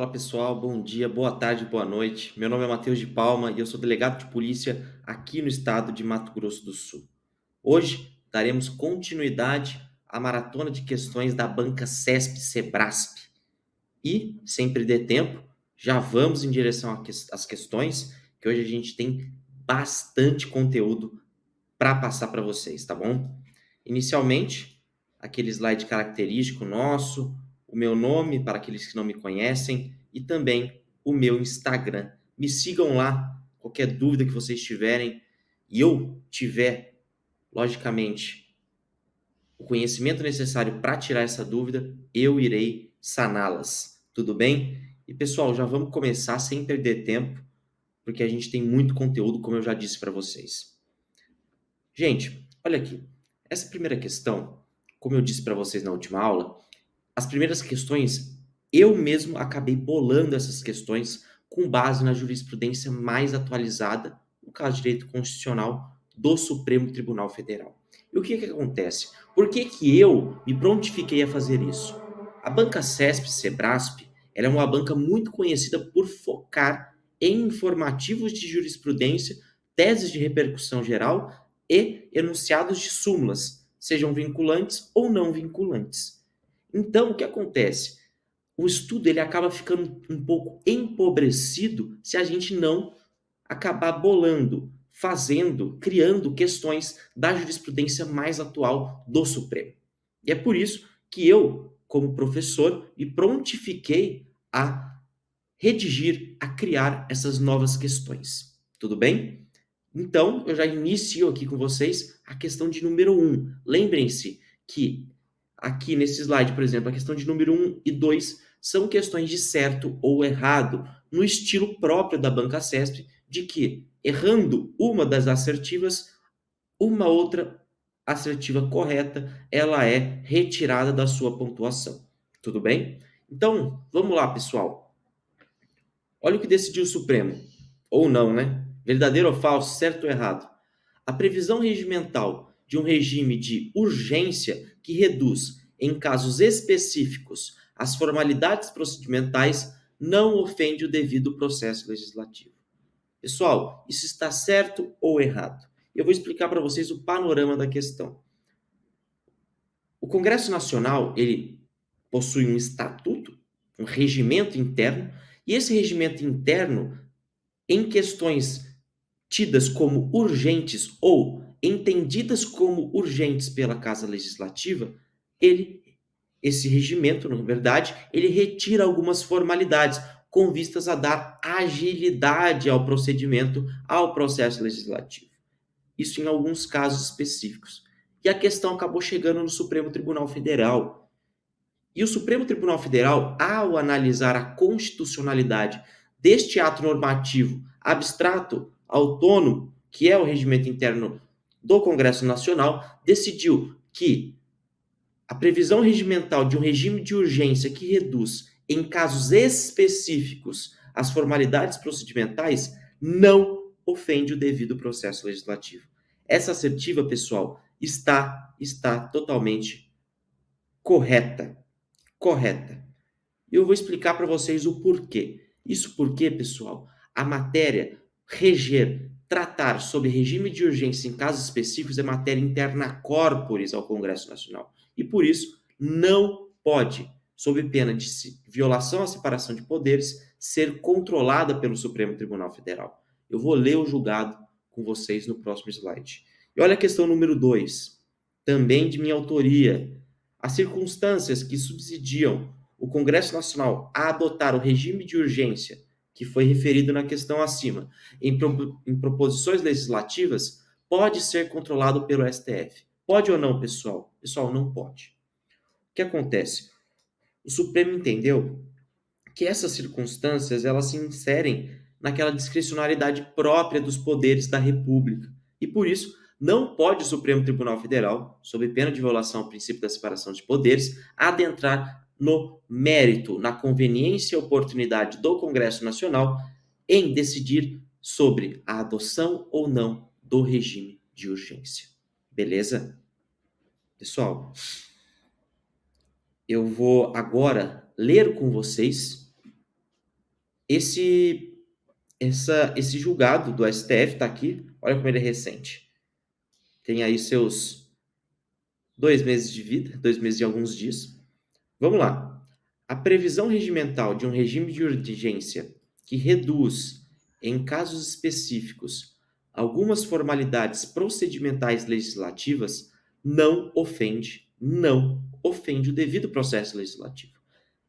Fala pessoal, bom dia, boa tarde, boa noite. Meu nome é Matheus de Palma e eu sou delegado de polícia aqui no estado de Mato Grosso do Sul. Hoje daremos continuidade à maratona de questões da banca CESP-Sebrasp. E, sem perder tempo, já vamos em direção às questões, que hoje a gente tem bastante conteúdo para passar para vocês, tá bom? Inicialmente, aquele slide característico nosso, o meu nome para aqueles que não me conhecem e também o meu Instagram. Me sigam lá, qualquer dúvida que vocês tiverem e eu tiver, logicamente, o conhecimento necessário para tirar essa dúvida, eu irei saná-las. Tudo bem? E pessoal, já vamos começar sem perder tempo, porque a gente tem muito conteúdo, como eu já disse para vocês. Gente, olha aqui. Essa primeira questão, como eu disse para vocês na última aula, as primeiras questões, eu mesmo acabei bolando essas questões com base na jurisprudência mais atualizada, no caso de direito constitucional, do Supremo Tribunal Federal. E o que acontece? Por que eu me prontifiquei a fazer isso? A banca CESP-Sebrasp, ela é uma banca muito conhecida por focar em informativos de jurisprudência, teses de repercussão geral e enunciados de súmulas, sejam vinculantes ou não vinculantes. Então, o que acontece? O estudo ele acaba ficando um pouco empobrecido se a gente não acabar bolando, fazendo, criando questões da jurisprudência mais atual do Supremo. E é por isso que eu, como professor, me prontifiquei a redigir, a criar essas novas questões. Tudo bem? Então, eu já inicio aqui com vocês a questão de número 1. Lembrem-se que aqui nesse slide, por exemplo, a questão de número 1 e 2 são questões de certo ou errado, no estilo próprio da banca CESP, de que, errando uma das assertivas, uma outra assertiva correta, ela é retirada da sua pontuação. Tudo bem? Então, vamos lá, pessoal. Olha o que decidiu o Supremo. Ou não, né? Verdadeiro ou falso, certo ou errado? A previsão regimental de um regime de urgência que reduz, em casos específicos, as formalidades procedimentais não ofende o devido processo legislativo. Pessoal, isso está certo ou errado? Eu vou explicar para vocês o panorama da questão. O Congresso Nacional, ele possui um estatuto, um regimento interno, e esse regimento interno, em questões tidas como urgentes ou entendidas como urgentes pela Casa Legislativa, esse regimento, na verdade, ele retira algumas formalidades com vistas a dar agilidade ao procedimento, ao processo legislativo. Isso em alguns casos específicos. E a questão acabou chegando no Supremo Tribunal Federal. E o Supremo Tribunal Federal, ao analisar a constitucionalidade deste ato normativo abstrato, autônomo, que é o regimento interno do Congresso Nacional, decidiu que a previsão regimental de um regime de urgência que reduz, em casos específicos, as formalidades procedimentais não ofende o devido processo legislativo. Essa assertiva, pessoal, está totalmente correta. Correta. E eu vou explicar para vocês o porquê. Isso porque, pessoal, a matéria reger, tratar sobre regime de urgência em casos específicos é matéria interna corporis ao Congresso Nacional. E por isso não pode, sob pena de violação à separação de poderes, ser controlada pelo Supremo Tribunal Federal. Eu vou ler o julgado com vocês no próximo slide. E olha a questão número 2, também de minha autoria. As circunstâncias que subsidiam o Congresso Nacional a adotar o regime de urgência que foi referido na questão acima em proposições legislativas pode ser controlado pelo STF. Pode ou não, pessoal? Pessoal, não pode. O que acontece? O Supremo entendeu que essas circunstâncias elas se inserem naquela discricionariedade própria dos poderes da República. E por isso, não pode o Supremo Tribunal Federal, sob pena de violação ao princípio da separação de poderes, adentrar no mérito, na conveniência e oportunidade do Congresso Nacional em decidir sobre a adoção ou não do regime de urgência. Beleza? Pessoal, eu vou agora ler com vocês Esse, esse julgado do STF está aqui, olha como ele é recente. Tem aí seus 2 meses de vida, 2 meses e alguns dias. Vamos lá. A previsão regimental de um regime de urgência que reduz, em casos específicos, algumas formalidades procedimentais legislativas não ofende o devido processo legislativo.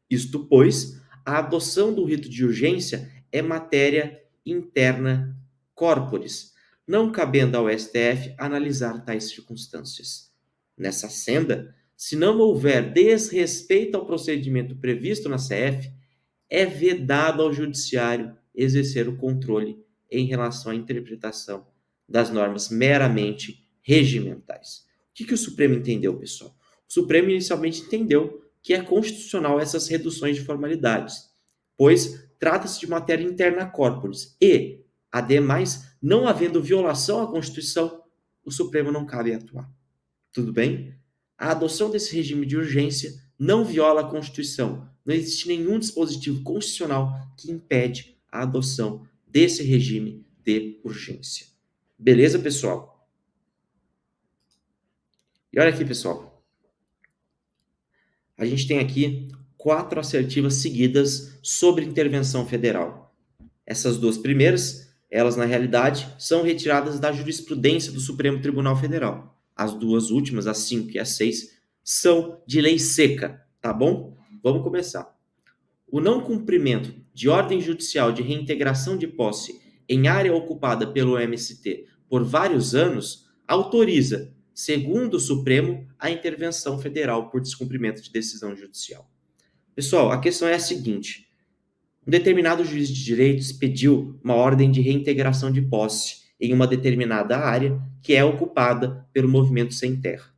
Isto pois, a adoção do rito de urgência é matéria interna corporis, não cabendo ao STF analisar tais circunstâncias. Nessa senda, se não houver desrespeito ao procedimento previsto na CF, é vedado ao judiciário exercer o controle em relação à interpretação das normas meramente regimentais. O que o Supremo entendeu, pessoal? O Supremo inicialmente entendeu que é constitucional essas reduções de formalidades, pois trata-se de matéria interna corporis e, ademais, não havendo violação à Constituição, o Supremo não cabe atuar. Tudo bem? A adoção desse regime de urgência não viola a Constituição. Não existe nenhum dispositivo constitucional que impede a adoção desse regime de urgência. Beleza, pessoal? E olha aqui, pessoal. A gente tem aqui 4 assertivas seguidas sobre intervenção federal. Essas 2 primeiras, elas na realidade são retiradas da jurisprudência do Supremo Tribunal Federal. As 2 últimas, a 5 e a 6, são de lei seca, tá bom? Vamos começar. O não cumprimento de ordem judicial de reintegração de posse em área ocupada pelo MST por vários anos autoriza, segundo o Supremo, a intervenção federal por descumprimento de decisão judicial. Pessoal, a questão é a seguinte: um determinado juiz de direito expediu uma ordem de reintegração de posse em uma determinada área que é ocupada pelo movimento sem terra.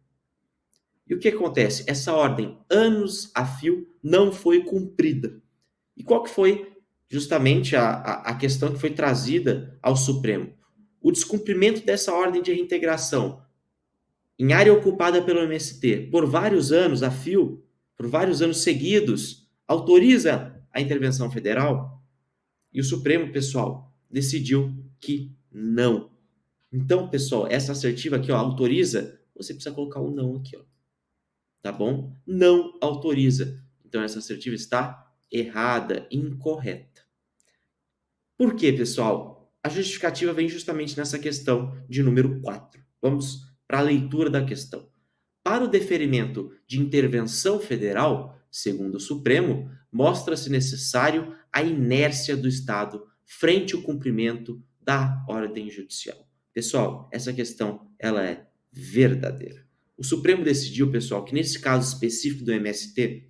E o que acontece? Essa ordem, anos a fio, não foi cumprida. E qual que foi justamente a questão que foi trazida ao Supremo? O descumprimento dessa ordem de reintegração em área ocupada pelo MST por vários anos a fio, por vários anos seguidos, autoriza a intervenção federal? E o Supremo, pessoal, decidiu que não. Então, pessoal, essa assertiva aqui, ó, autoriza, você precisa colocar o não aqui, ó. Tá bom? Não autoriza. Então, essa assertiva está errada, incorreta. Por quê, pessoal? A justificativa vem justamente nessa questão de número 4. Vamos para a leitura da questão. Para o deferimento de intervenção federal, segundo o Supremo, mostra-se necessário a inércia do Estado frente ao cumprimento da ordem judicial. Pessoal, essa questão ela é verdadeira. O Supremo decidiu, pessoal, que nesse caso específico do MST,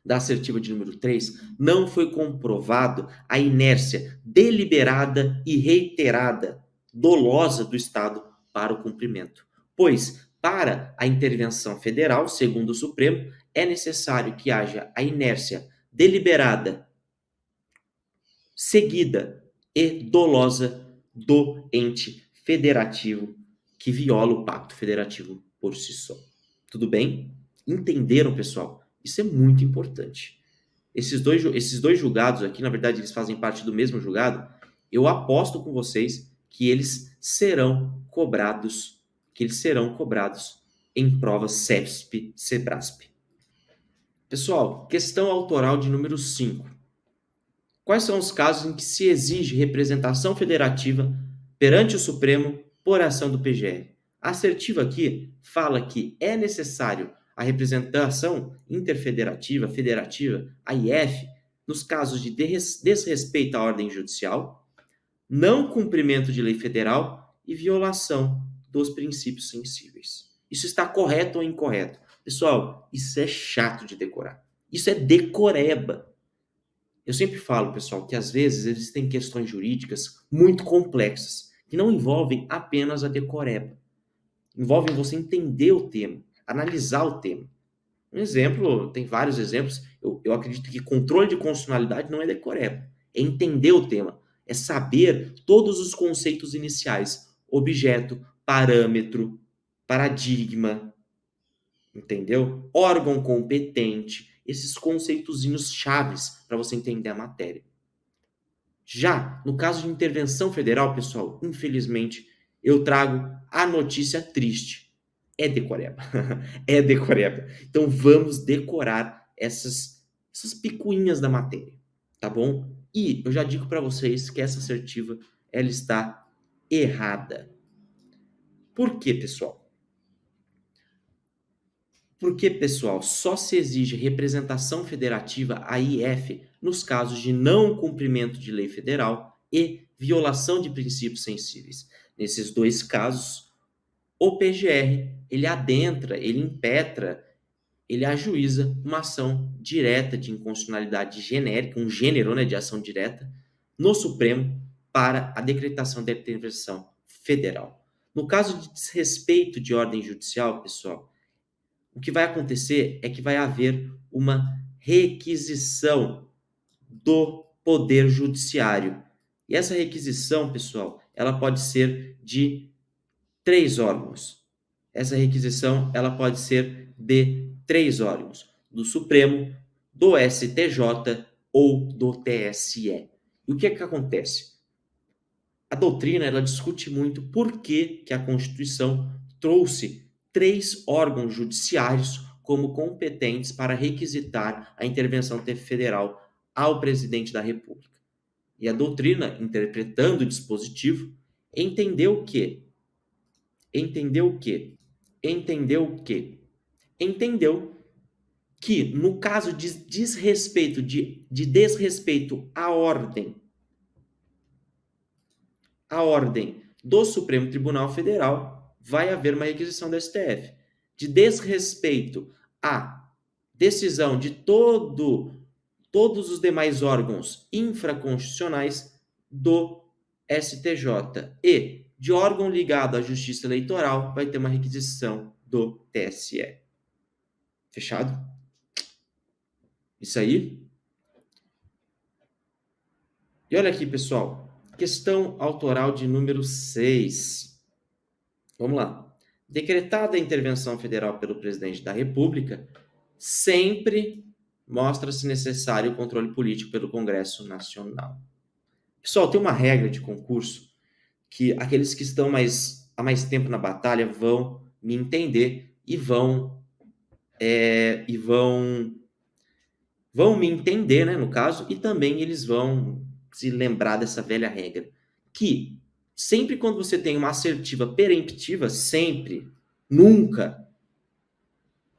da assertiva de número 3, não foi comprovado a inércia deliberada e reiterada, dolosa do Estado para o cumprimento. Pois, para a intervenção federal, segundo o Supremo, é necessário que haja a inércia deliberada, seguida e dolosa do ente federativo que viola o pacto federativo por si só. Tudo bem? Entenderam, pessoal? Isso é muito importante. Esses dois julgados aqui, na verdade, eles fazem parte do mesmo julgado. Eu aposto com vocês que eles serão cobrados, em provas CESP, CEBRASP. Pessoal, questão autoral de número 5. Quais são os casos em que se exige representação federativa perante o Supremo por ação do PGR? A assertiva aqui fala que é necessário a representação interfederativa, federativa, a IF, nos casos de desrespeito à ordem judicial, não cumprimento de lei federal e violação dos princípios sensíveis. Isso está correto ou incorreto? Pessoal, isso é chato de decorar. Isso é decoreba. Eu sempre falo, pessoal, que às vezes existem questões jurídicas muito complexas, que não envolvem apenas a decoreba. Envolvem você entender o tema, analisar o tema. Um exemplo, tem vários exemplos, eu acredito que controle de constitucionalidade não é decoreba, é entender o tema, é saber todos os conceitos iniciais, objeto, parâmetro, paradigma, entendeu? Órgão competente, esses conceitozinhos chaves para você entender a matéria. Já no caso de intervenção federal, pessoal, infelizmente, eu trago a notícia triste. É decoreba. É decoreba. Então vamos decorar essas picuinhas da matéria, tá bom? E eu já digo para vocês que essa assertiva ela está errada. Por quê, pessoal? Porque, pessoal, só se exige representação federativa, a IF, nos casos de não cumprimento de lei federal e violação de princípios sensíveis. Nesses dois casos, o PGR, ele adentra, ele impetra, ele ajuiza uma ação direta de inconstitucionalidade genérica, um gênero, né, de ação direta, no Supremo para a decretação da intervenção federal. No caso de desrespeito de ordem judicial, pessoal, o que vai acontecer é que vai haver uma requisição do Poder Judiciário. E essa requisição, pessoal, ela pode ser de 3 órgãos. Essa requisição, ela pode ser de 3 órgãos: do Supremo, do STJ ou do TSE. E o que é que acontece? A doutrina, ela discute muito por que a Constituição trouxe 3 órgãos judiciários como competentes para requisitar a intervenção federal ao presidente da República. E a doutrina, interpretando o dispositivo, entendeu que entendeu que entendeu que entendeu que no caso de desrespeito à ordem do Supremo Tribunal Federal, vai haver uma requisição do STF. De desrespeito à decisão de todos os demais órgãos infraconstitucionais do STJ e de órgão ligado à Justiça Eleitoral, vai ter uma requisição do TSE. Fechado? Isso aí. E olha aqui, pessoal. Questão autoral de número 6. Vamos lá. Decretada a intervenção federal pelo presidente da República, sempre mostra-se necessário o controle político pelo Congresso Nacional. Pessoal, tem uma regra de concurso que aqueles que estão há mais tempo na batalha vão me entender e vão me entender, né, no caso, e também eles vão se lembrar dessa velha regra, que sempre quando você tem uma assertiva peremptiva, sempre, nunca,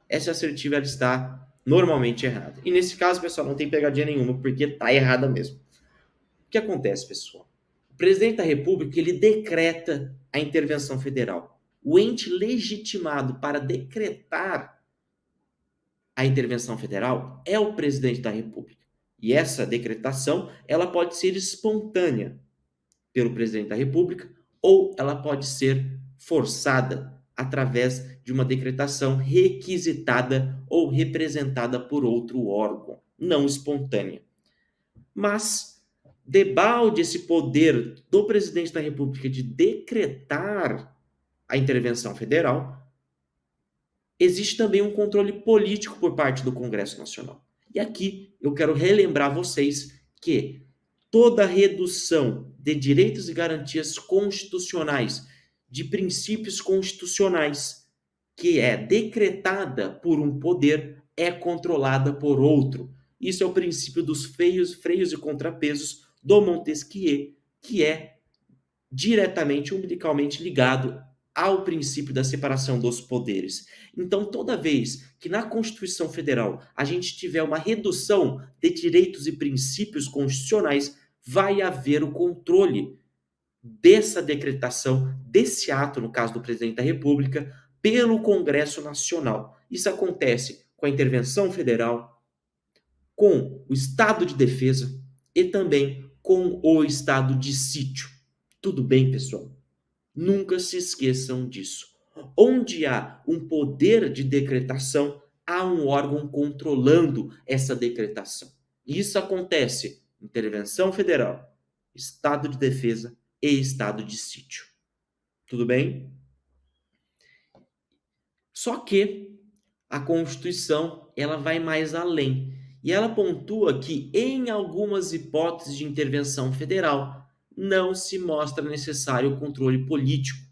essa assertiva ela está normalmente errada. E nesse caso, pessoal, não tem pegadinha nenhuma, porque está errada mesmo. O que acontece, pessoal? O presidente da República, ele decreta a intervenção federal. O ente legitimado para decretar a intervenção federal é o presidente da República. E essa decretação, ela pode ser espontânea pelo presidente da República ou ela pode ser forçada através de uma decretação requisitada ou representada por outro órgão, não espontânea. Mas, debalde esse poder do presidente da República de decretar a intervenção federal, existe também um controle político por parte do Congresso Nacional. E aqui eu quero relembrar vocês que toda redução de direitos e garantias constitucionais, de princípios constitucionais, que é decretada por um poder, é controlada por outro. Isso é o princípio dos freios e contrapesos do Montesquieu, que é diretamente, umbilicalmente ligado ao princípio da separação dos poderes. Então, toda vez que na Constituição Federal a gente tiver uma redução de direitos e princípios constitucionais, vai haver o controle dessa decretação, desse ato, no caso do presidente da República, pelo Congresso Nacional. Isso acontece com a intervenção federal, com o estado de defesa e também com o estado de sítio. Tudo bem, pessoal? Nunca se esqueçam disso. Onde há um poder de decretação, há um órgão controlando essa decretação. Isso acontece em intervenção federal, estado de defesa e estado de sítio. Tudo bem? Só que a Constituição, ela vai mais além. E ela pontua que, em algumas hipóteses de intervenção federal, não se mostra necessário o controle político.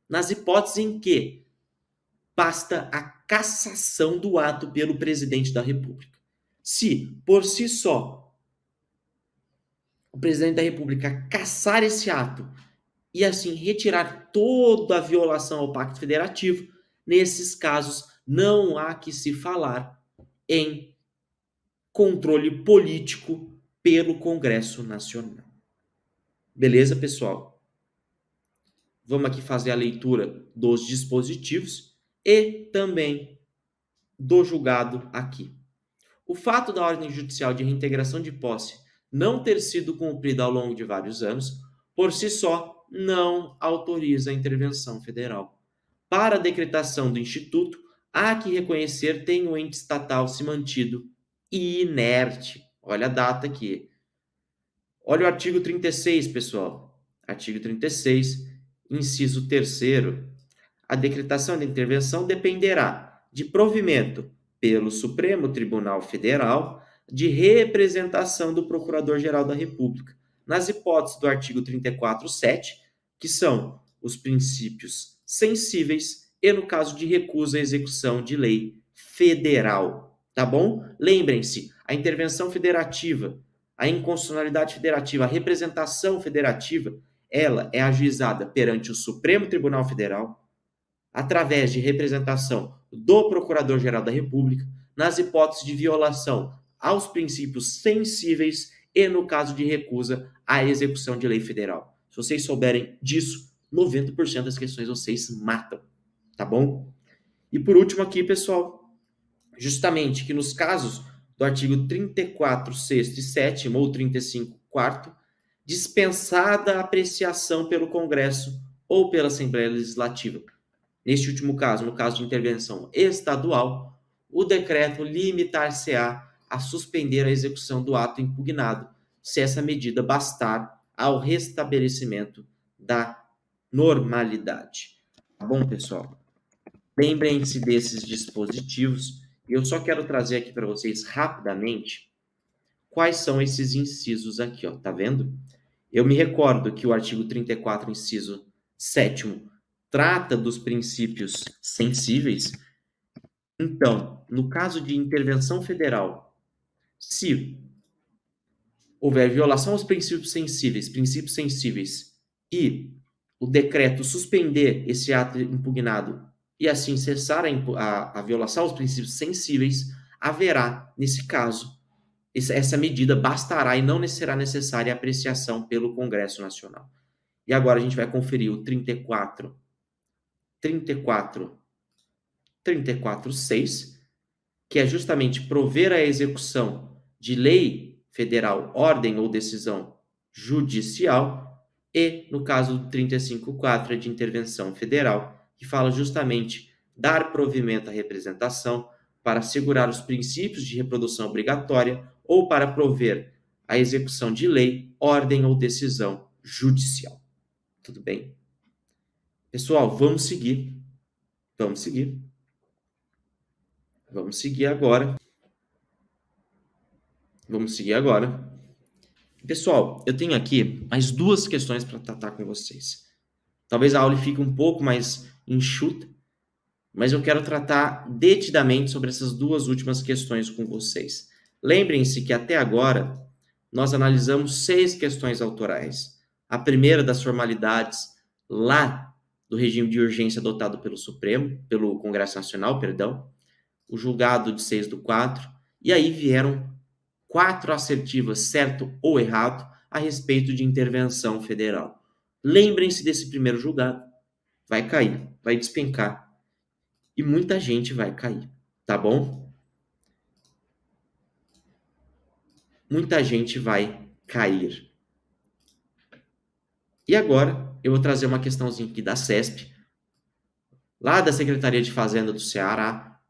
Nas hipóteses em que basta a cassação do ato pelo presidente da República. Se, por si só, o presidente da República cassar esse ato e assim retirar toda a violação ao Pacto Federativo, nesses casos não há que se falar em controle político pelo Congresso Nacional. Beleza, pessoal? Vamos aqui fazer a leitura dos dispositivos e também do julgado aqui. O fato da ordem judicial de reintegração de posse não ter sido cumprida ao longo de vários anos, por si só, não autoriza a intervenção federal. Para a decretação do Instituto, há que reconhecer tem o ente estatal se mantido inerte. Olha a data aqui. Olha o artigo 36, pessoal. Artigo 36, inciso 3º. A decretação da intervenção dependerá de provimento pelo Supremo Tribunal Federal de representação do Procurador-Geral da República, nas hipóteses do artigo 34.7, que são os princípios sensíveis e no caso de recusa à execução de lei federal, tá bom? Lembrem-se, a intervenção federativa, a inconstitucionalidade federativa, a representação federativa, ela é ajuizada perante o Supremo Tribunal Federal, através de representação do Procurador-Geral da República, nas hipóteses de violação aos princípios sensíveis e no caso de recusa à execução de lei federal. Se vocês souberem disso, 90% das questões vocês matam, tá bom? E por último aqui, pessoal, justamente que nos casos do artigo 34, 6º e 7º ou 35, 4º, dispensada a apreciação pelo Congresso ou pela Assembleia Legislativa. Neste último caso, no caso de intervenção estadual, o decreto limitar-se-á a suspender a execução do ato impugnado, se essa medida bastar ao restabelecimento da normalidade. Tá bom, pessoal? Lembrem-se desses dispositivos. Eu só quero trazer aqui para vocês rapidamente quais são esses incisos aqui, ó, tá vendo? Eu me recordo que o artigo 34, inciso 7º, trata dos princípios sensíveis. Então, no caso de intervenção federal, se houver violação aos princípios sensíveis, e o decreto suspender esse ato impugnado e assim cessar a violação aos princípios sensíveis, haverá, nesse caso, essa medida bastará e não será necessária a apreciação pelo Congresso Nacional. E agora a gente vai conferir o 34.6, que é justamente prover a execução de lei federal, ordem ou decisão judicial, e no caso do 35.4 é de intervenção federal, que fala justamente dar provimento à representação para assegurar os princípios de reprodução obrigatória ou para prover a execução de lei, ordem ou decisão judicial. Tudo bem? Pessoal, vamos seguir. Vamos seguir agora. Pessoal, eu tenho aqui mais duas questões para tratar com vocês. Talvez a aula fique um pouco mais enxuta, mas eu quero tratar detidamente sobre essas duas últimas questões com vocês. Lembrem-se que até agora nós analisamos 6 questões autorais. A primeira das formalidades lá do regime de urgência adotado pelo Congresso Nacional, o julgado de 6/4, e aí vieram 4 assertivas, certo ou errado, a respeito de intervenção federal. Lembrem-se desse primeiro julgado. Vai cair, vai despencar. E muita gente vai cair, tá bom? Muita gente vai cair. E agora, eu vou trazer uma questãozinha aqui da CESP, lá da Secretaria de Fazenda do Ceará,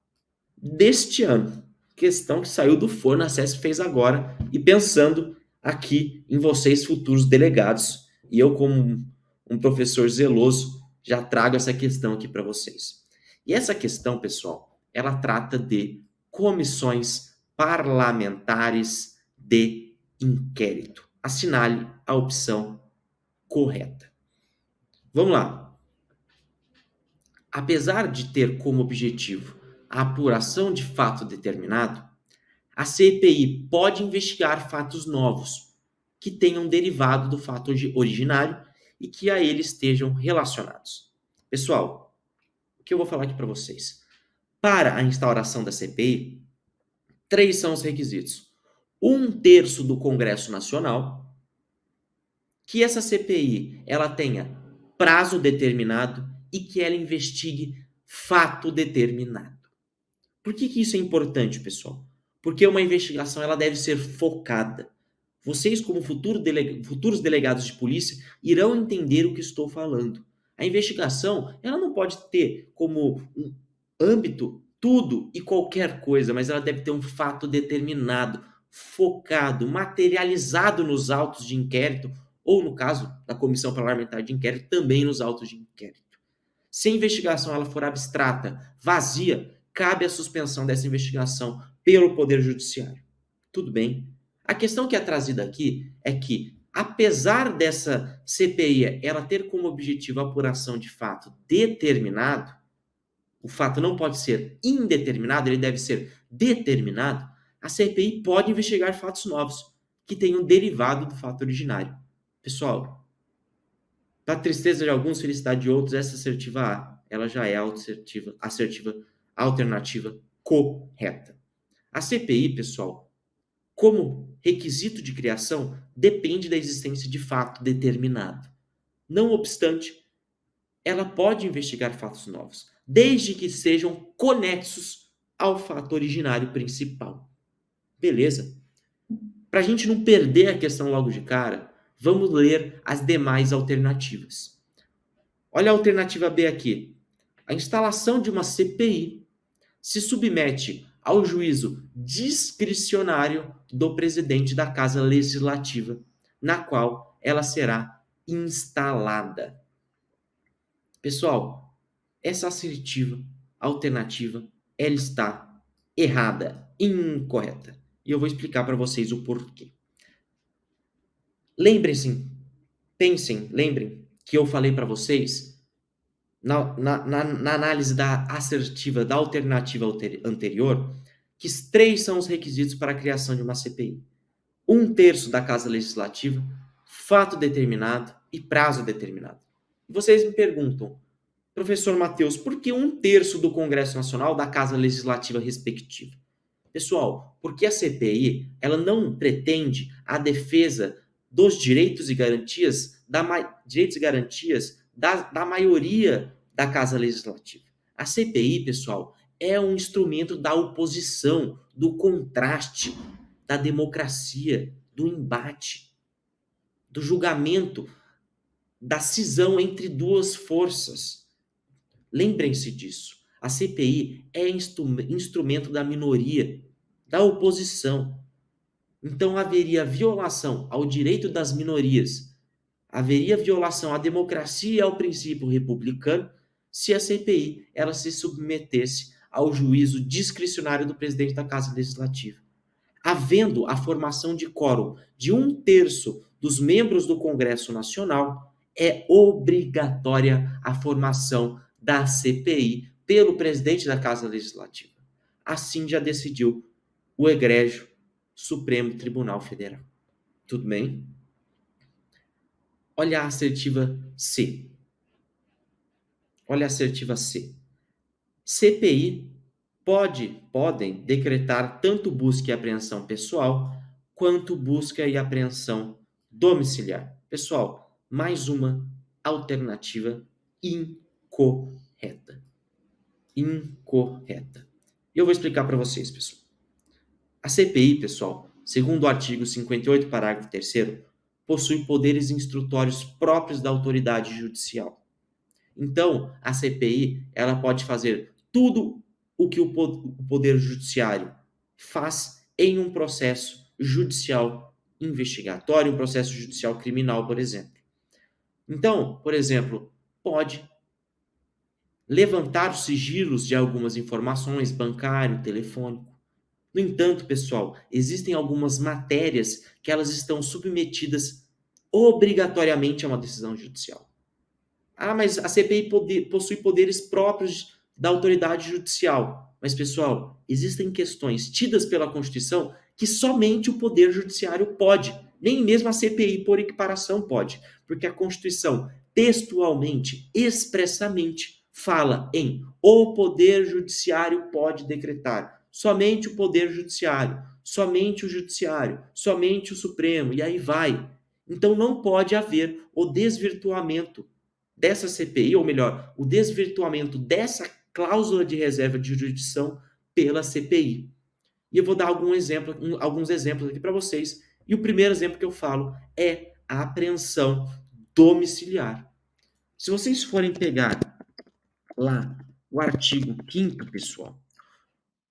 deste ano. Questão que saiu do forno, a CESP fez agora, e pensando aqui em vocês, futuros delegados, e eu, como um professor zeloso, já trago essa questão aqui para vocês. E essa questão, pessoal, ela trata de comissões parlamentares de inquérito. Assinale a opção correta. Vamos lá. Apesar de ter como objetivo a apuração de fato determinado, a CPI pode investigar fatos novos que tenham derivado do fato originário e que a ele estejam relacionados. Pessoal, o que eu vou falar aqui para vocês? Para a instauração da CPI, 3 são os requisitos. 1/3 do Congresso Nacional, que essa CPI ela tenha prazo determinado e que ela investigue fato determinado. Por que isso é importante, pessoal? Porque uma investigação ela deve ser focada. Vocês, como futuros delegados de polícia, irão entender o que estou falando. A investigação ela não pode ter como um âmbito tudo e qualquer coisa, mas ela deve ter um fato determinado, focado, materializado nos autos de inquérito, ou no caso da comissão parlamentar de inquérito, também nos autos de inquérito. Se a investigação ela for abstrata, vazia, cabe a suspensão dessa investigação pelo Poder Judiciário. Tudo bem? A questão que é trazida aqui é que, apesar dessa CPI ela ter como objetivo a apuração de fato determinado, o fato não pode ser indeterminado, ele deve ser determinado, a CPI pode investigar fatos novos que tenham derivado do fato originário. Pessoal, para tristeza de alguns, felicidade de outros, essa assertiva A, ela já é a assertiva alternativa correta. A CPI, pessoal, como requisito de criação, depende da existência de fato determinado. Não obstante, ela pode investigar fatos novos, desde que sejam conexos ao fato originário principal. Beleza? Para a gente não perder a questão logo de cara, vamos ler as demais alternativas. Olha a alternativa B aqui. A instalação de uma CPI se submete ao juízo discricionário do presidente da Casa Legislativa, na qual ela será instalada. Pessoal, essa assertiva alternativa, ela está errada, incorreta. E eu vou explicar para vocês o porquê. Lembrem-se, lembrem que eu falei para vocês na análise da assertiva, da alternativa anterior, que 3 são os requisitos para a criação de uma CPI. 1/3 da Casa Legislativa, fato determinado e prazo determinado. E vocês me perguntam, professor Matheus, por que 1/3 do Congresso Nacional da Casa Legislativa respectiva? Pessoal, porque a CPI ela não pretende a defesa dos direitos e garantias da maioria da Casa Legislativa. A CPI, pessoal, é um instrumento da oposição, do contraste, da democracia, do embate, do julgamento, da cisão entre duas forças. Lembrem-se disso. A CPI é instrumento da minoria, da oposição. Então haveria violação ao direito das minorias, haveria violação à democracia e ao princípio republicano se a CPI ela se submetesse ao juízo discricionário do presidente da Casa Legislativa. Havendo a formação de quórum de 1/3 dos membros do Congresso Nacional, é obrigatória a formação da CPI pelo presidente da Casa Legislativa. Assim já decidiu o egrégio Supremo Tribunal Federal. Tudo bem? Olha a assertiva C. Olha a assertiva C. CPI podem decretar tanto busca e apreensão pessoal quanto busca e apreensão domiciliar. Pessoal, mais uma alternativa incorreta. Incorreta. E eu vou explicar para vocês, pessoal. A CPI, pessoal, segundo o artigo 58, parágrafo 3º, possui poderes instrutórios próprios da autoridade judicial. Então, a CPI, ela pode fazer tudo o que o Poder Judiciário faz em um processo judicial investigatório, um processo judicial criminal, por exemplo. Então, por exemplo, pode levantar os sigilos de algumas informações, bancário, telefônico. No entanto, pessoal, existem algumas matérias que elas estão submetidas obrigatoriamente a uma decisão judicial. Ah, mas a CPI possui poderes próprios da autoridade judicial. Mas, pessoal, existem questões tidas pela Constituição que somente o Poder Judiciário pode. Nem mesmo a CPI, por equiparação, pode. Porque a Constituição, textualmente, expressamente, fala em o Poder Judiciário pode decretar. Somente o Poder Judiciário, somente o Judiciário, somente o Supremo, e aí vai. Então não pode haver o desvirtuamento dessa CPI, ou melhor, o desvirtuamento dessa cláusula de reserva de jurisdição pela CPI. E eu vou dar alguns exemplos aqui para vocês. E o primeiro exemplo que eu falo é a apreensão domiciliar. Se vocês forem pegar lá o artigo 5º, pessoal,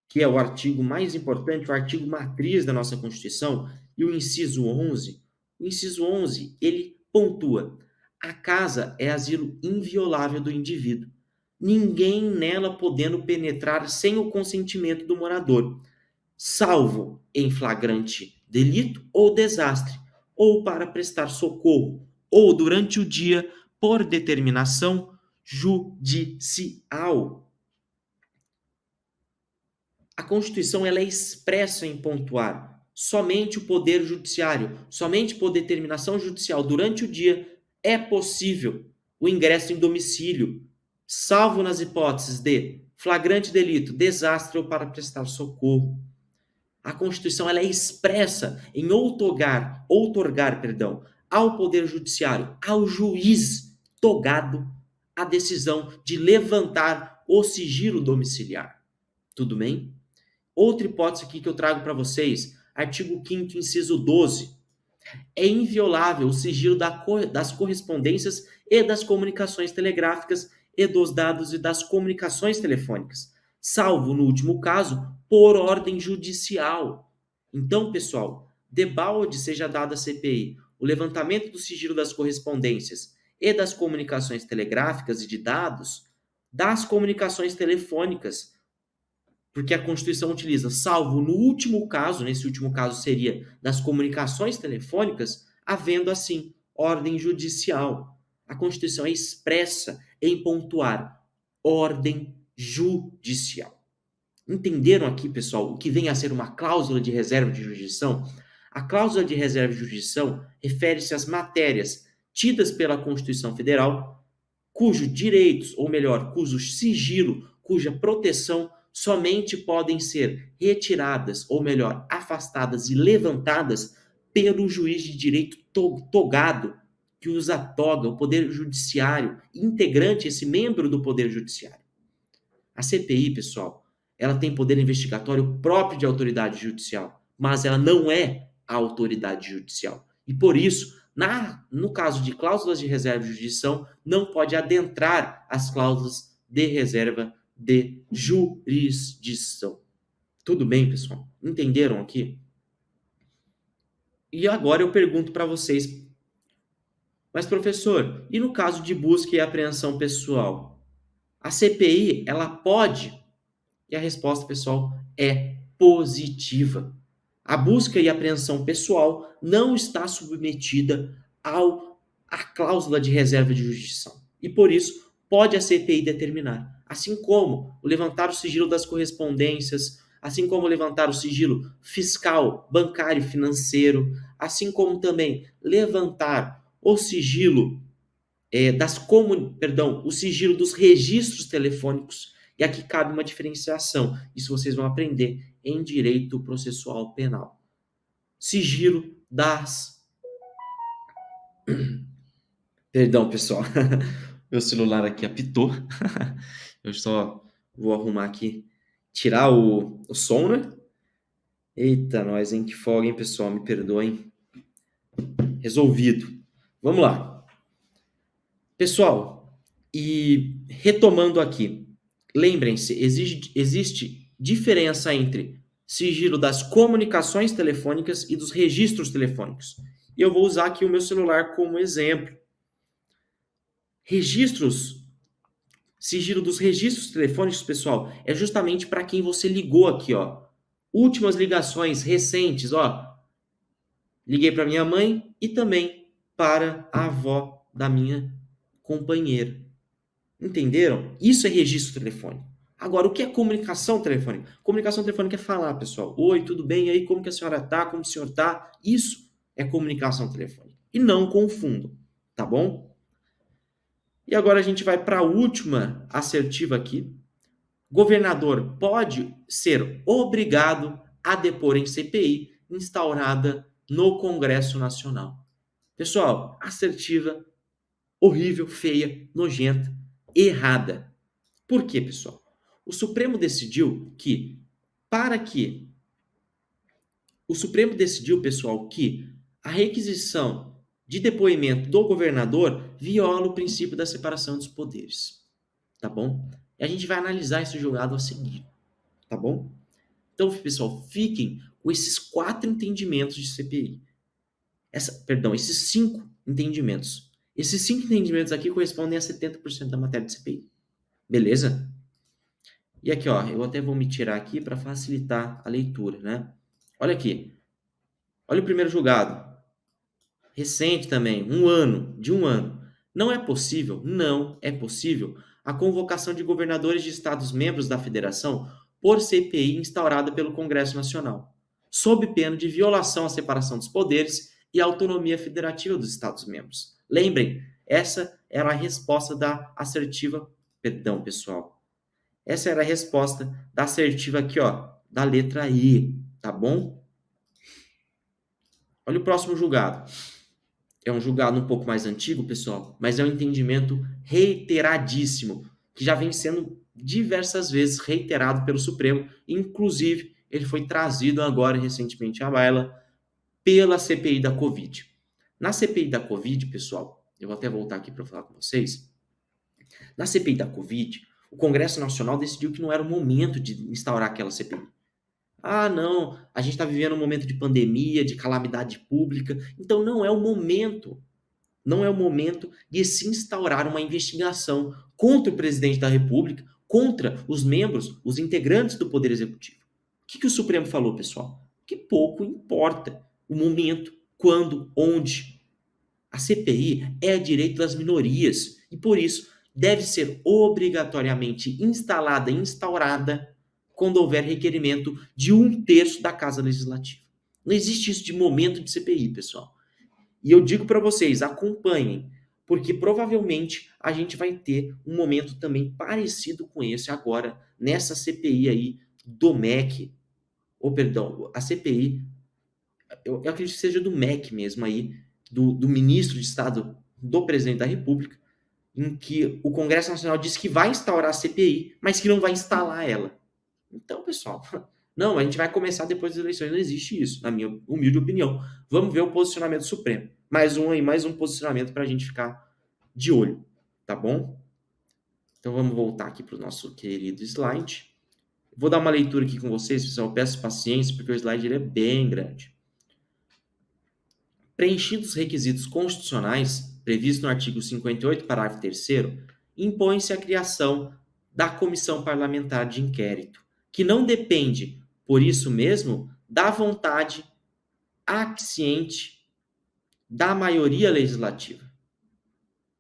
que é o artigo mais importante, o artigo matriz da nossa Constituição, e o inciso 11, ele pontua: a casa é asilo inviolável do indivíduo, ninguém nela podendo penetrar sem o consentimento do morador, salvo em flagrante delito ou desastre, ou para prestar socorro, ou durante o dia por determinação judicial. A Constituição ela é expressa em pontuar: somente o Poder Judiciário, somente por determinação judicial durante o dia é possível o ingresso em domicílio, salvo nas hipóteses de flagrante delito, desastre ou para prestar socorro. A Constituição ela é expressa em outorgar, ao Poder Judiciário, ao juiz togado, a decisão de levantar o sigilo domiciliar. Tudo bem? Outra hipótese aqui que eu trago para vocês, artigo 5º, inciso 12. É inviolável o sigilo das correspondências e das comunicações telegráficas e dos dados e das comunicações telefônicas, salvo, no último caso, por ordem judicial. Então, pessoal, debalde seja dada à CPI o levantamento do sigilo das correspondências e das comunicações telegráficas e de dados, das comunicações telefônicas, porque a Constituição utiliza, salvo no último caso, nesse último caso seria das comunicações telefônicas, havendo assim ordem judicial. A Constituição é expressa em pontuar ordem judicial. Entenderam aqui, pessoal, o que vem a ser uma cláusula de reserva de jurisdição? A cláusula de reserva de jurisdição refere-se às matérias tidas pela Constituição Federal, cujos direitos, ou melhor, cujo sigilo, cuja proteção somente podem ser retiradas, ou melhor, afastadas e levantadas pelo juiz de direito togado, que usa a toga, o Poder Judiciário, integrante, esse membro do Poder Judiciário. A CPI, pessoal, ela tem poder investigatório próprio de autoridade judicial, mas ela não é a autoridade judicial. E por isso, no caso de cláusulas de reserva de jurisdição, não pode adentrar as cláusulas de reserva de jurisdição. Tudo bem, pessoal? Entenderam aqui? E agora eu pergunto para vocês, mas professor, e no caso de busca e apreensão pessoal? A CPI, ela pode? E a resposta, pessoal, é positiva. A busca e apreensão pessoal não está submetida à cláusula de reserva de jurisdição. E por isso, pode a CPI determinar. Assim como o levantar o sigilo das correspondências, assim como levantar o sigilo fiscal, bancário, financeiro, assim como também levantar o sigilo o sigilo dos registros telefônicos. E aqui cabe uma diferenciação. Isso vocês vão aprender em direito processual penal. Sigilo das... Perdão, pessoal. Meu celular aqui apitou. Eu só vou arrumar aqui. Tirar o som, né? Eita, nós, hein? Que folga, hein, pessoal? Me perdoem. Resolvido. Vamos lá. Pessoal, e retomando aqui. Lembrem-se, existe diferença entre sigilo das comunicações telefônicas e dos registros telefônicos. E eu vou usar aqui o meu celular como exemplo. Sigilo dos registros telefônicos, pessoal, é justamente para quem você ligou aqui, ó. Últimas ligações recentes, ó. Liguei para minha mãe e também para a avó da minha companheira. Entenderam? Isso é registro telefônico. Agora, o que é comunicação telefônica? Comunicação telefônica é falar, pessoal. Oi, tudo bem? E aí, como que a senhora tá? Como o senhor tá? Isso é comunicação telefônica. E não confundam, tá bom? E agora a gente vai para a última assertiva aqui. Governador pode ser obrigado a depor em CPI instaurada no Congresso Nacional. Pessoal, assertiva, horrível, feia, nojenta, errada. Por quê, pessoal? O Supremo decidiu que, para que o Supremo decidiu, pessoal, que a requisição de depoimento do governador viola o princípio da separação dos poderes, tá bom? E a gente vai analisar esse julgado a seguir, tá bom? Então, pessoal, fiquem com esses 4 entendimentos de CPI. Esses 5 entendimentos. Esses 5 entendimentos aqui correspondem a 70% da matéria de CPI. Beleza? E aqui, ó, eu até vou me tirar aqui para facilitar a leitura, né? Olha aqui. Olha o primeiro julgado. Recente também, de um ano. Não é possível a convocação de governadores de estados membros da federação por CPI instaurada pelo Congresso Nacional, sob pena de violação à separação dos poderes e à autonomia federativa dos estados membros. Lembrem, essa era a resposta da assertiva, perdão, pessoal. Essa era a resposta da assertiva aqui, ó, da letra E, tá bom? Olha o próximo julgado. É um julgado um pouco mais antigo, pessoal, mas é um entendimento reiteradíssimo, que já vem sendo diversas vezes reiterado pelo Supremo, inclusive ele foi trazido agora recentemente à baila pela CPI da Covid. Na CPI da Covid, pessoal, eu vou até voltar aqui para falar com vocês. Na CPI da Covid, o Congresso Nacional decidiu que não era o momento de instaurar aquela CPI. Ah, não, a gente está vivendo um momento de pandemia, de calamidade pública, então não é o momento. Não é o momento de se instaurar uma investigação contra o presidente da República, contra os membros, os integrantes do Poder Executivo. O que o Supremo falou, pessoal? Que pouco importa o momento, quando, onde. A CPI é direito das minorias e, por isso, deve ser obrigatoriamente instalada e instaurada quando houver requerimento de 1/3 da Casa Legislativa. Não existe isso de momento de CPI, pessoal. E eu digo para vocês, acompanhem, porque provavelmente a gente vai ter um momento também parecido com esse agora, nessa CPI aí do MEC, ou perdão, a CPI, eu acredito que seja do MEC mesmo aí, do ministro de Estado do presidente da República, em que o Congresso Nacional diz que vai instaurar a CPI, mas que não vai instalar ela. Então, pessoal, não, a gente vai começar depois das eleições. Não existe isso, na minha humilde opinião. Vamos ver o posicionamento do Supremo. Mais um posicionamento para a gente ficar de olho, tá bom? Então vamos voltar aqui para o nosso querido slide. Vou dar uma leitura aqui com vocês, pessoal. Eu peço paciência, porque o slide ele é bem grande. Preenchidos os requisitos constitucionais previstos no artigo 58, parágrafo 3º, impõe-se a criação da Comissão Parlamentar de Inquérito, que não depende, por isso mesmo, da vontade aciente da maioria legislativa.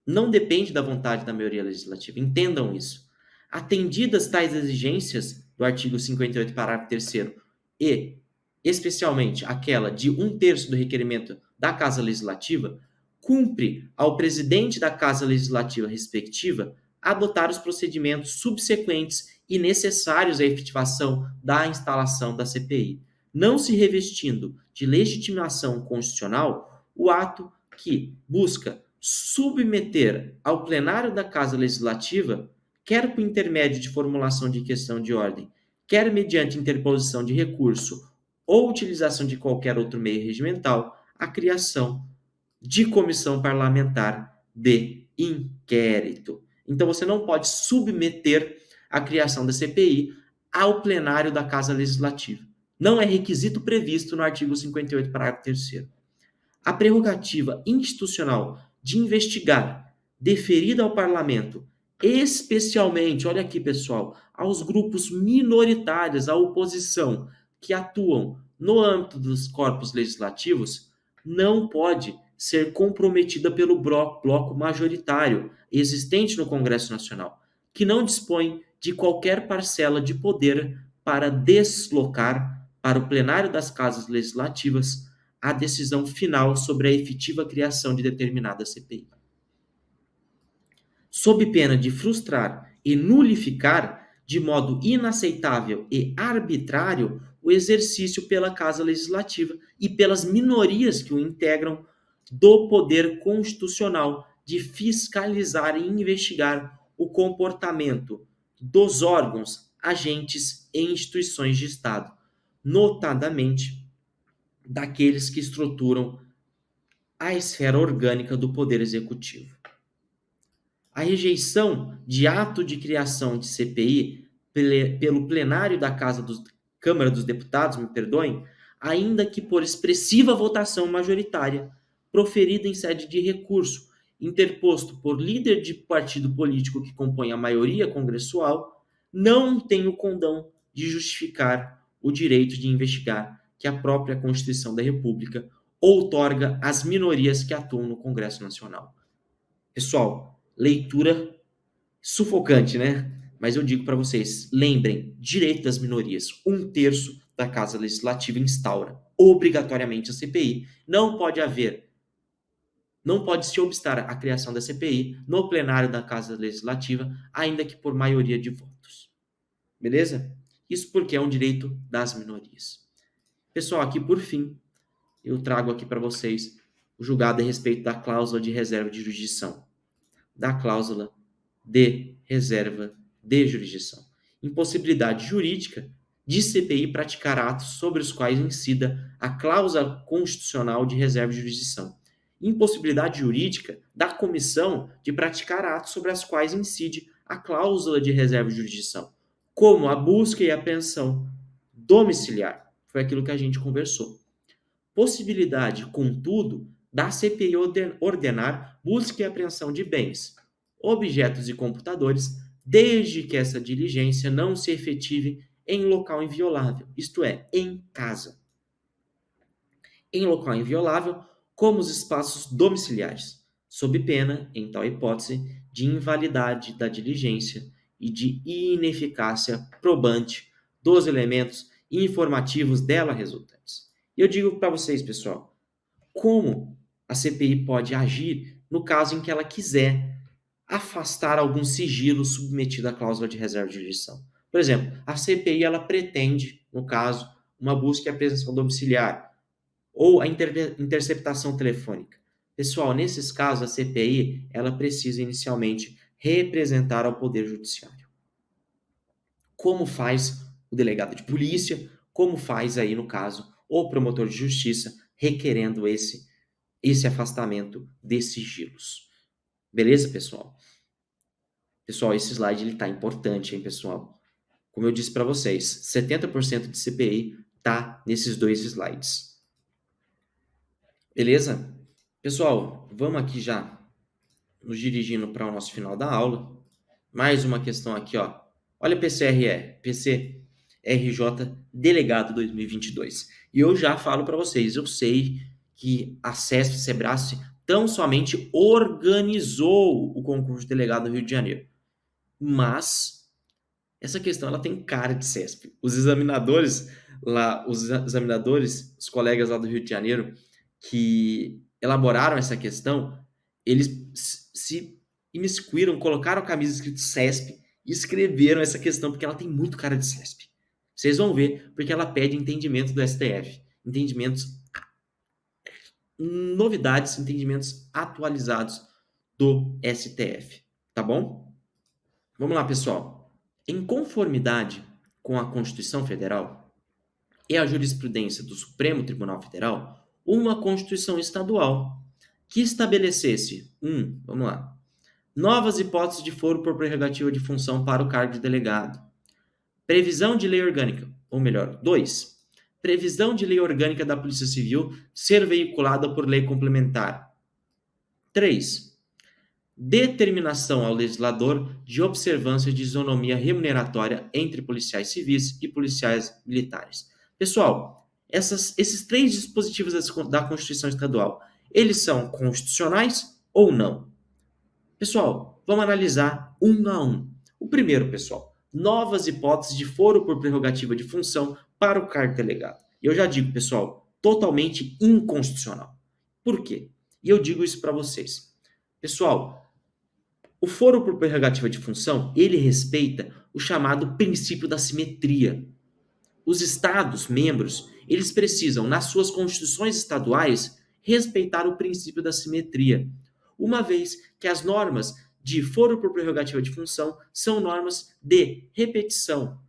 Não depende da vontade da maioria legislativa. Entendam isso. Atendidas tais exigências do artigo 58, parágrafo 3º, e, especialmente, aquela de 1/3 do requerimento da Casa Legislativa, cumpre ao presidente da Casa Legislativa respectiva adotar os procedimentos subsequentes e necessários à efetivação da instalação da CPI, não se revestindo de legitimação constitucional o ato que busca submeter ao plenário da Casa Legislativa, quer por intermédio de formulação de questão de ordem, quer mediante interposição de recurso ou utilização de qualquer outro meio regimental, a criação de comissão parlamentar de inquérito. Então, você não pode submeter a criação da CPI ao plenário da Casa Legislativa. Não é requisito previsto no artigo 58, parágrafo 3º. A prerrogativa institucional de investigar, deferida ao parlamento, especialmente, olha aqui, pessoal, aos grupos minoritários, à oposição, que atuam no âmbito dos corpos legislativos não pode ser comprometida pelo bloco majoritário existente no Congresso Nacional, que não dispõe de qualquer parcela de poder para deslocar para o plenário das casas legislativas a decisão final sobre a efetiva criação de determinada CPI. Sob pena de frustrar e nulificar de modo inaceitável e arbitrário o exercício pela Casa Legislativa e pelas minorias que o integram do poder constitucional de fiscalizar e investigar o comportamento dos órgãos, agentes e instituições de Estado, notadamente daqueles que estruturam a esfera orgânica do Poder Executivo. A rejeição de ato de criação de CPI pelo plenário da Câmara dos Deputados, ainda que por expressiva votação majoritária, proferida em sede de recurso, interposto por líder de partido político que compõe a maioria congressual, não tem o condão de justificar o direito de investigar que a própria Constituição da República outorga às minorias que atuam no Congresso Nacional. Pessoal, leitura sufocante, né? Mas eu digo para vocês, lembrem, direito das minorias, 1/3 da Casa Legislativa instaura obrigatoriamente a CPI. Não pode se obstar a criação da CPI no plenário da Casa Legislativa, ainda que por maioria de votos. Beleza? Isso porque é um direito das minorias. Pessoal, aqui por fim, eu trago aqui para vocês o julgado a respeito da cláusula de reserva de jurisdição. Da cláusula de reserva de jurisdição. Impossibilidade jurídica de CPI praticar atos sobre os quais incida a cláusula constitucional de reserva de jurisdição. Impossibilidade jurídica da comissão de praticar atos sobre as quais incide a cláusula de reserva de jurisdição, como a busca e a apreensão domiciliar. Foi aquilo que a gente conversou. Possibilidade, contudo, da CPI ordenar busca e apreensão de bens, objetos e computadores, desde que essa diligência não se efetive em local inviolável, isto é, em casa. Em local inviolável, como os espaços domiciliares, sob pena, em tal hipótese, de invalidade da diligência e de ineficácia probante dos elementos informativos dela resultantes. E eu digo para vocês, pessoal, como a CPI pode agir no caso em que ela quiser afastar algum sigilo submetido à cláusula de reserva de jurisdição. Por exemplo, a CPI ela pretende, no caso, uma busca e apreensão domiciliar ou a interceptação telefônica. Pessoal, nesses casos, a CPI ela precisa inicialmente representar ao Poder Judiciário. Como faz o delegado de polícia, como faz aí, no caso, o promotor de justiça, requerendo esse afastamento desses sigilos. Beleza, pessoal? Pessoal, esse slide ele tá importante, hein, pessoal? Como eu disse para vocês, 70% de CPI tá nesses dois slides. Beleza? Pessoal, vamos aqui já nos dirigindo para o nosso final da aula. Mais uma questão aqui, ó. Olha PCRJ Delegado 2022. E eu já falo para vocês, eu sei que a CESP Sebrae tão somente organizou o concurso de delegado do Rio de Janeiro. Mas essa questão ela tem cara de CESP. Os examinadores, os colegas lá do Rio de Janeiro que elaboraram essa questão, eles se imiscuíram, colocaram a camisa escrito CESP e escreveram essa questão porque ela tem muito cara de CESP. Vocês vão ver, porque ela pede entendimento do STF, novidades, entendimentos atualizados do STF, tá bom? Vamos lá, pessoal. Em conformidade com a Constituição Federal e a jurisprudência do Supremo Tribunal Federal, uma Constituição estadual que estabelecesse, vamos lá, novas hipóteses de foro por prerrogativa de função para o cargo de delegado. Previsão de lei orgânica, ou melhor, 2. Previsão de lei orgânica da Polícia Civil ser veiculada por lei complementar. 3. Determinação ao legislador de observância de isonomia remuneratória entre policiais civis e policiais militares. Pessoal, esses três dispositivos da Constituição Estadual, eles são constitucionais ou não? Pessoal, vamos analisar um a um. O primeiro, pessoal, novas hipóteses de foro por prerrogativa de função para o cargo delegado. E eu já digo, pessoal, totalmente inconstitucional. Por quê? E eu digo isso para vocês. Pessoal, o foro por prerrogativa de função, ele respeita o chamado princípio da simetria. Os estados membros, eles precisam, nas suas constituições estaduais, respeitar o princípio da simetria, uma vez que as normas de foro por prerrogativa de função são normas de repetição.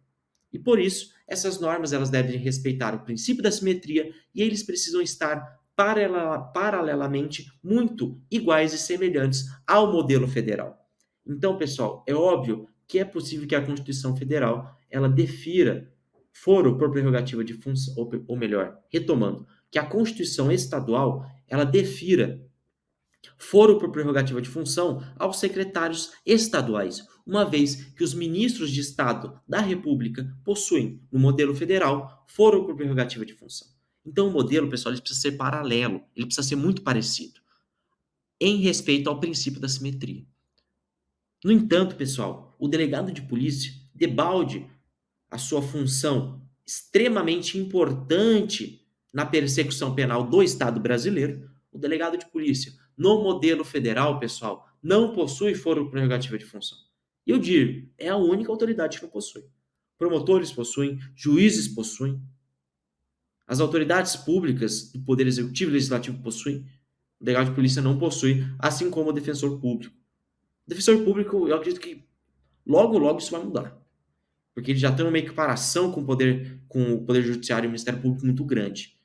E por isso, essas normas elas devem respeitar o princípio da simetria e eles precisam estar paralelamente muito iguais e semelhantes ao modelo federal. Então, pessoal, é óbvio que é possível que a Constituição Federal ela defira foro por prerrogativa de função, ou melhor, retomando, que a Constituição Estadual ela defira foro por prerrogativa de função aos secretários estaduais, uma vez que os ministros de Estado da República possuem, no modelo federal, foro por prerrogativa de função. Então, o modelo, pessoal, ele precisa ser paralelo, ele precisa ser muito parecido, em respeito ao princípio da simetria. No entanto, pessoal, o delegado de polícia, debalde a sua função extremamente importante na persecução penal do Estado brasileiro, o delegado de polícia, no modelo federal, pessoal, não possui foro prerrogativa de função. E eu digo, é a única autoridade que não possui. Promotores possuem, juízes possuem, as autoridades públicas do Poder Executivo e Legislativo possuem, o delegado de polícia não possui, assim como o defensor público. O defensor público, eu acredito que logo isso vai mudar. Porque eles já estão numa equiparação com o Poder Judiciário e o Ministério Público muito grande.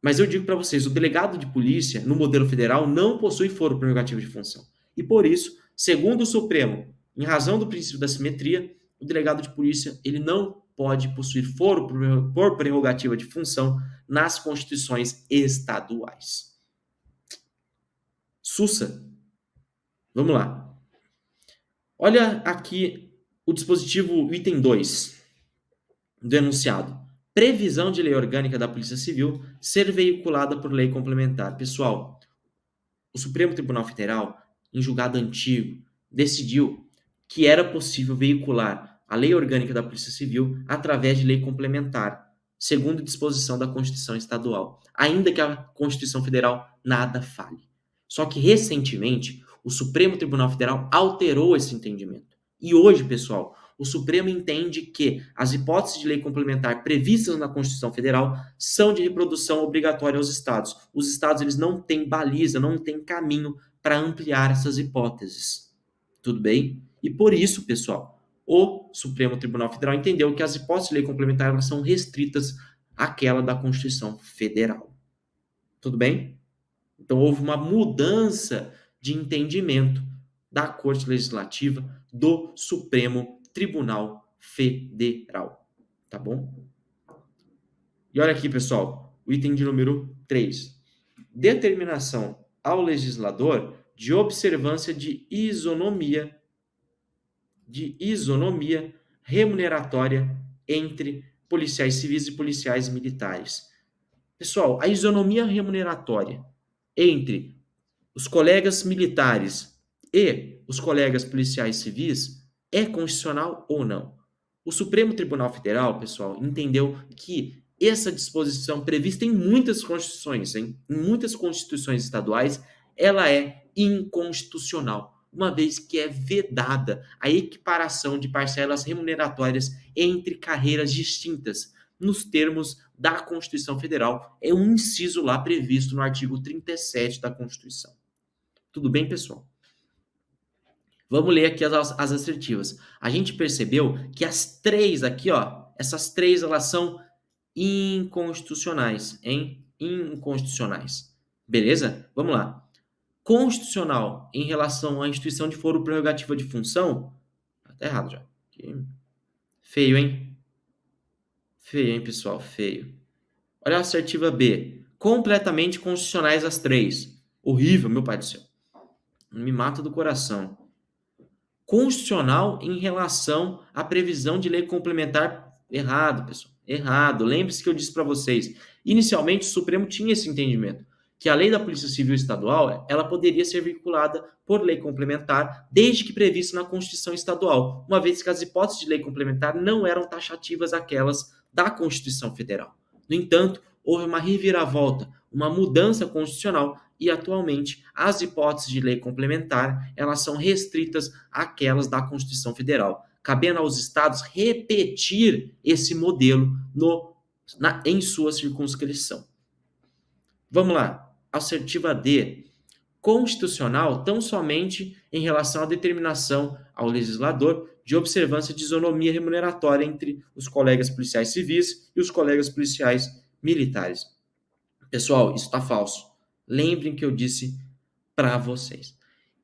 Mas eu digo para vocês, o delegado de polícia, no modelo federal, não possui foro prerrogativo de função. E por isso, segundo o Supremo, em razão do princípio da simetria, o delegado de polícia ele não pode possuir foro por prerrogativa de função nas constituições estaduais. Sussa. Vamos lá. Olha aqui o dispositivo item 2 do enunciado. Previsão de lei orgânica da Polícia Civil ser veiculada por lei complementar. Pessoal, o Supremo Tribunal Federal, em julgado antigo, decidiu que era possível veicular a lei orgânica da Polícia Civil através de lei complementar, segundo disposição da Constituição Estadual, ainda que a Constituição Federal nada fale. Só que, recentemente, o Supremo Tribunal Federal alterou esse entendimento. E hoje, pessoal, o Supremo entende que as hipóteses de lei complementar previstas na Constituição Federal são de reprodução obrigatória aos estados. Os estados eles não têm baliza, não têm caminho para ampliar essas hipóteses. Tudo bem? E por isso, pessoal, o Supremo Tribunal Federal entendeu que as hipóteses de lei complementar elas são restritas àquela da Constituição Federal. Tudo bem? Então houve uma mudança de entendimento da Corte Legislativa do Supremo Tribunal Federal. Tá bom? E olha aqui, pessoal, o item de número 3. Determinação ao legislador de observância de isonomia remuneratória entre policiais civis e policiais militares. Pessoal, a isonomia remuneratória entre os colegas militares e os colegas policiais civis é constitucional ou não? O Supremo Tribunal Federal, pessoal, entendeu que essa disposição prevista em muitas constituições, em muitas constituições estaduais, ela é inconstitucional, uma vez que é vedada a equiparação de parcelas remuneratórias entre carreiras distintas, nos termos da Constituição Federal. É um inciso lá previsto no artigo 37 da Constituição. Tudo bem, pessoal? Vamos ler aqui as assertivas. A gente percebeu que as três aqui, ó, essas três, elas são inconstitucionais, hein? Inconstitucionais. Beleza? Vamos lá. Constitucional em relação à instituição de foro prerrogativa de função. Tá errado já. Feio, hein? Feio, hein, pessoal? Feio. Olha a assertiva B. Completamente constitucionais as três. Horrível, meu pai do céu. Me mata do coração. Constitucional em relação à previsão de lei complementar. Errado, pessoal. Errado. Lembre-se que eu disse para vocês. Inicialmente, o Supremo tinha esse entendimento, que a lei da Polícia Civil Estadual, ela poderia ser vinculada por lei complementar, desde que previsto na Constituição Estadual, uma vez que as hipóteses de lei complementar não eram taxativas àquelas da Constituição Federal. No entanto, houve uma reviravolta, uma mudança constitucional e atualmente as hipóteses de lei complementar, elas são restritas àquelas da Constituição Federal, cabendo aos estados repetir esse modelo em sua circunscrição. Vamos lá. Assertiva D. Constitucional tão somente em relação à determinação ao legislador de observância de isonomia remuneratória entre os colegas policiais civis e os colegas policiais militares. Pessoal, isso está falso. Lembrem que eu disse para vocês.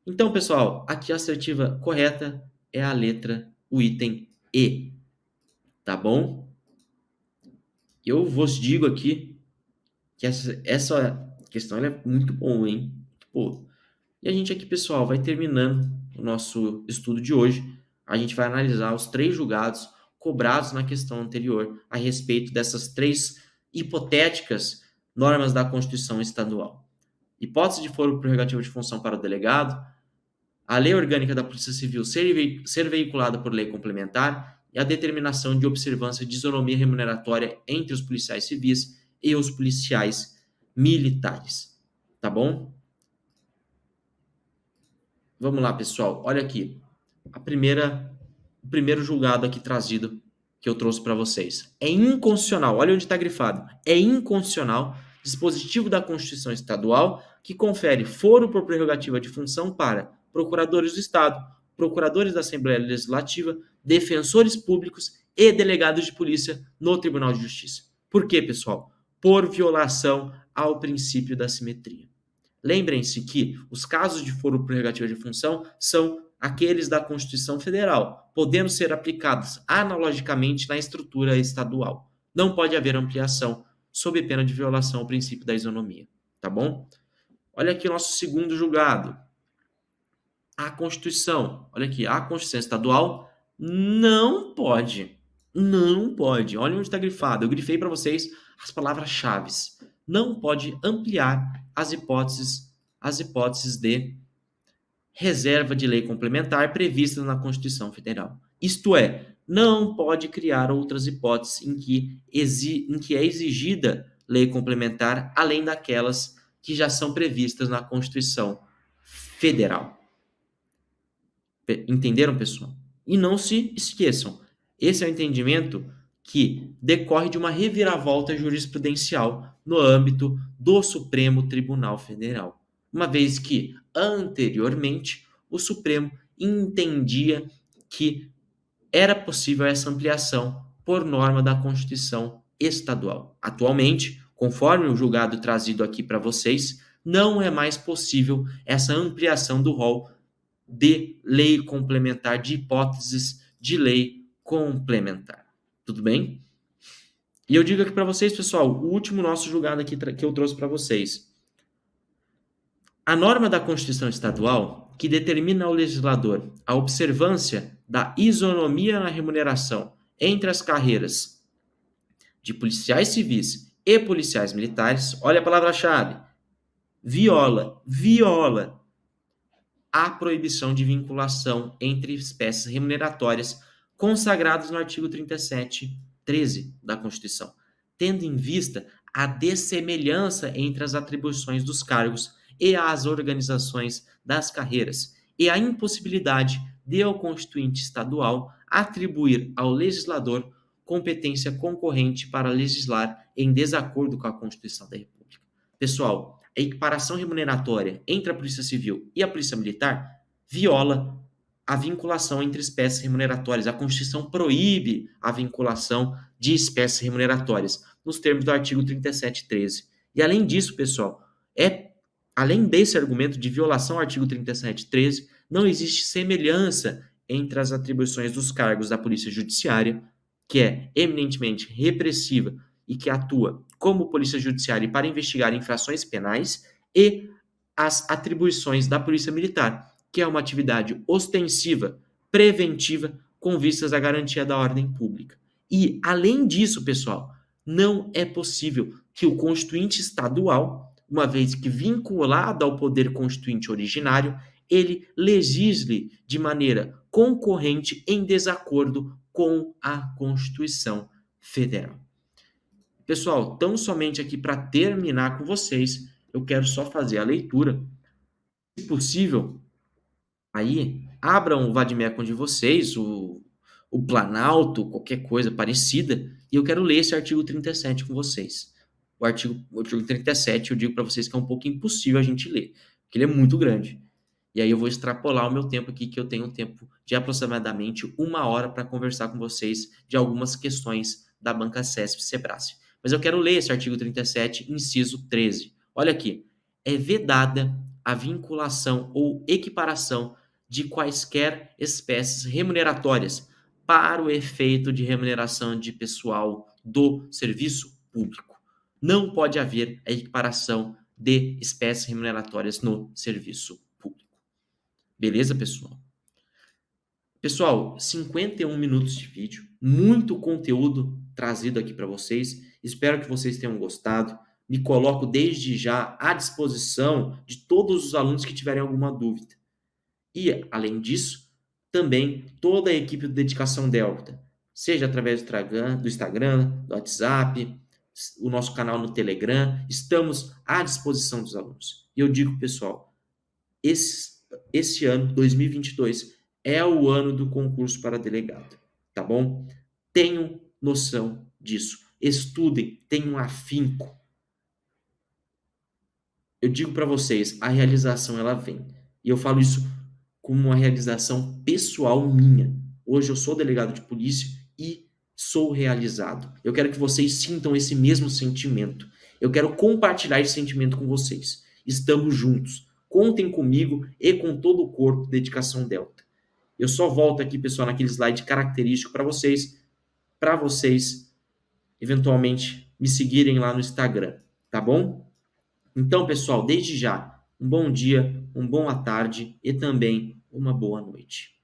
Então, pessoal, aqui a assertiva correta é a letra, o item E. Tá bom? Eu vos digo aqui que essa questão é muito boa, hein? Pô. E a gente aqui, pessoal, vai terminando o nosso estudo de hoje. A gente vai analisar os 3 julgados cobrados na questão anterior a respeito dessas 3 hipotéticas normas da Constituição Estadual. Hipótese de foro prerrogativa de função para o delegado, a lei orgânica da Polícia Civil ser veiculada por lei complementar e a determinação de observância de isonomia remuneratória entre os policiais civis e os policiais militares. Tá bom? Vamos lá, pessoal. Olha aqui. O primeiro julgado aqui trazido que eu trouxe para vocês. É inconstitucional. Olha onde está grifado. É inconstitucional dispositivo da Constituição Estadual que confere foro por prerrogativa de função para procuradores do Estado, procuradores da Assembleia Legislativa, defensores públicos e delegados de polícia no Tribunal de Justiça. Por quê, pessoal? Por violação ao princípio da simetria. Lembrem-se que os casos de foro por prerrogativa de função são aqueles da Constituição Federal, podendo ser aplicados analogicamente na estrutura estadual. Não pode haver ampliação sob pena de violação ao princípio da isonomia, tá bom? Olha aqui o nosso segundo julgado. A Constituição, olha aqui, a Constituição Estadual não pode. Olha onde está grifado. Eu grifei para vocês as palavras-chave. Não pode ampliar as hipóteses de reserva de lei complementar previstas na Constituição Federal. Isto é, não pode criar outras hipóteses em que é exigida lei complementar além daquelas que já são previstas na Constituição Federal. Entenderam, pessoal? E não se esqueçam, esse é o entendimento que decorre de uma reviravolta jurisprudencial no âmbito do Supremo Tribunal Federal, uma vez que, anteriormente, o Supremo entendia que era possível essa ampliação por norma da Constituição Estadual. Atualmente, conforme o julgado trazido aqui para vocês, não é mais possível essa ampliação do rol de lei complementar, de hipóteses de lei complementar. Tudo bem? E eu digo aqui para vocês, pessoal, o último nosso julgado aqui que eu trouxe para vocês. A norma da Constituição Estadual que determina ao legislador a observância da isonomia na remuneração entre as carreiras de policiais civis e policiais militares, olha a palavra-chave, viola a proibição de vinculação entre espécies remuneratórias consagradas no artigo 37(13) da Constituição, tendo em vista a dessemelhança entre as atribuições dos cargos e as organizações das carreiras, e a impossibilidade de o Constituinte Estadual atribuir ao legislador competência concorrente para legislar em desacordo com a Constituição da República. Pessoal, a equiparação remuneratória entre a Polícia Civil e a Polícia Militar viola a vinculação entre espécies remuneratórias. A Constituição proíbe a vinculação de espécies remuneratórias, nos termos do artigo 37(13). E além disso, pessoal, além desse argumento de violação ao artigo 37(13), não existe semelhança entre as atribuições dos cargos da Polícia Judiciária, que é eminentemente repressiva e que atua como Polícia Judiciária para investigar infrações penais, e as atribuições da Polícia Militar, que é uma atividade ostensiva, preventiva, com vistas à garantia da ordem pública. E, além disso, pessoal, não é possível que o constituinte estadual, uma vez que vinculado ao poder constituinte originário, ele legisle de maneira concorrente em desacordo com a Constituição Federal. Pessoal, tão somente aqui para terminar com vocês, eu quero só fazer a leitura. Se possível, aí abram o Vademecum de vocês, o Planalto, qualquer coisa parecida, e eu quero ler esse artigo 37 com vocês. O artigo 37, eu digo para vocês que é um pouco impossível a gente ler, porque ele é muito grande. E aí eu vou extrapolar o meu tempo aqui, que eu tenho um tempo de aproximadamente 1 hora para conversar com vocês de algumas questões da banca CESP-Cebrasp. Mas eu quero ler esse artigo 37, inciso 13. Olha aqui. É vedada a vinculação ou equiparação de quaisquer espécies remuneratórias para o efeito de remuneração de pessoal do serviço público. Não pode haver a equiparação de espécies remuneratórias no serviço público. Beleza, pessoal? Pessoal, 51 minutos de vídeo, muito conteúdo trazido aqui para vocês. Espero que vocês tenham gostado. Me coloco desde já à disposição de todos os alunos que tiverem alguma dúvida. E, além disso, também toda a equipe do Dedicação Delta, seja através do Instagram, do WhatsApp, o nosso canal no Telegram, estamos à disposição dos alunos. E eu digo, pessoal, esse ano, 2022, é o ano do concurso para delegado, tá bom? Tenham noção disso. Estudem, tenham afinco. Eu digo para vocês, a realização ela vem. E eu falo isso como uma realização pessoal minha. Hoje eu sou delegado de polícia e sou realizado. Eu quero que vocês sintam esse mesmo sentimento. Eu quero compartilhar esse sentimento com vocês. Estamos juntos. Contem comigo e com todo o corpo Dedicação Delta. Eu só volto aqui, pessoal, naquele slide característico para vocês eventualmente me seguirem lá no Instagram, tá bom? Então, pessoal, desde já, um bom dia, uma boa tarde e também uma boa noite.